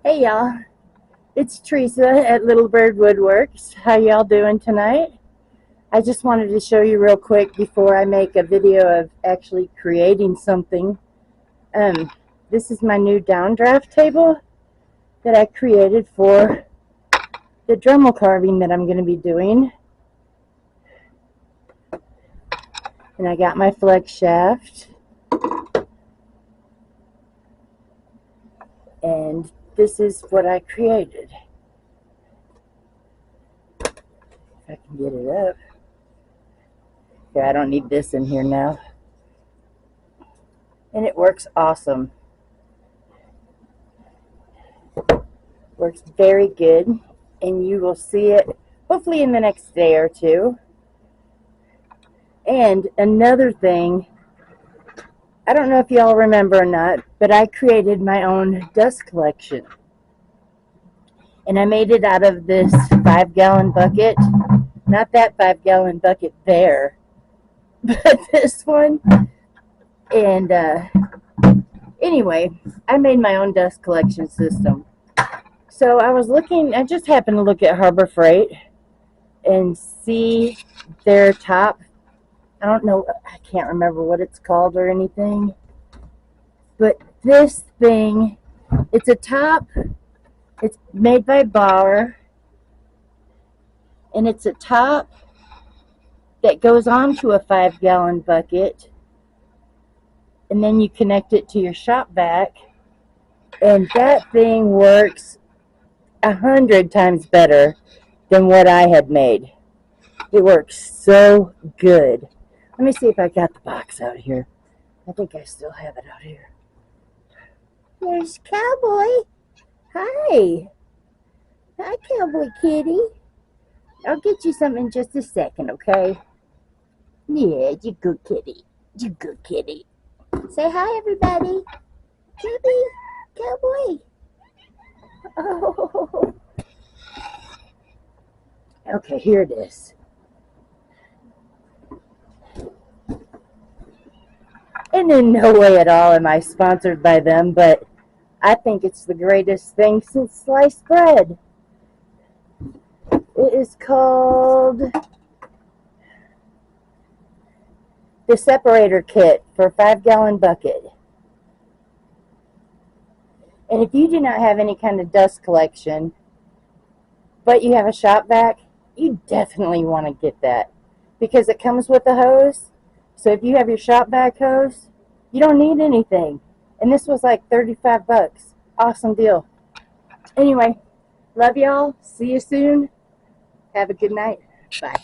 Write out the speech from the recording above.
Hey y'all, it's Teresa at Little Bird Woodworks. How y'all doing tonight? I just wanted to show you real quick before I make a video of actually creating something. This is my new downdraft table that I created for the Dremel carving that I'm going to be doing. And I got my flex shaft. And this is what I created. If I can get it up. Yeah, I don't need this in here now. And it works awesome. Works very good. And you will see it hopefully in the next day or two. And another thing, I don't know if y'all remember or not, but I created my own dust collection. And I made it out of this 5-gallon bucket. Not that 5-gallon bucket there, but this one. And anyway, I made my own dust collection system. So I just happened to look at Harbor Freight and see their top. I don't know, I can't remember what it's called or anything. But this thing, it's a top. It's made by Bauer. And it's a top that goes onto a 5-gallon bucket. And then you connect it to your shop vac. And that thing works 100 times better than what I had made. It works so good. Let me see if I got the box out here. I think I still have it out here. There's Cowboy. Hi. Hi, Cowboy Kitty. I'll get you something in just a second, okay? Yeah, you good kitty. You good kitty. Say hi, everybody. Kitty. Cowboy. Oh. Okay, here it is. And in no way at all am I sponsored by them, but I think it's the greatest thing since sliced bread. It is called the separator kit for a 5-gallon bucket. And if you do not have any kind of dust collection, but you have a shop vac, you definitely want to get that because it comes with a hose. So if you have your shop vac hose, you don't need anything. And this was like 35 bucks. Awesome deal. Anyway, love y'all. See you soon. Have a good night. Bye.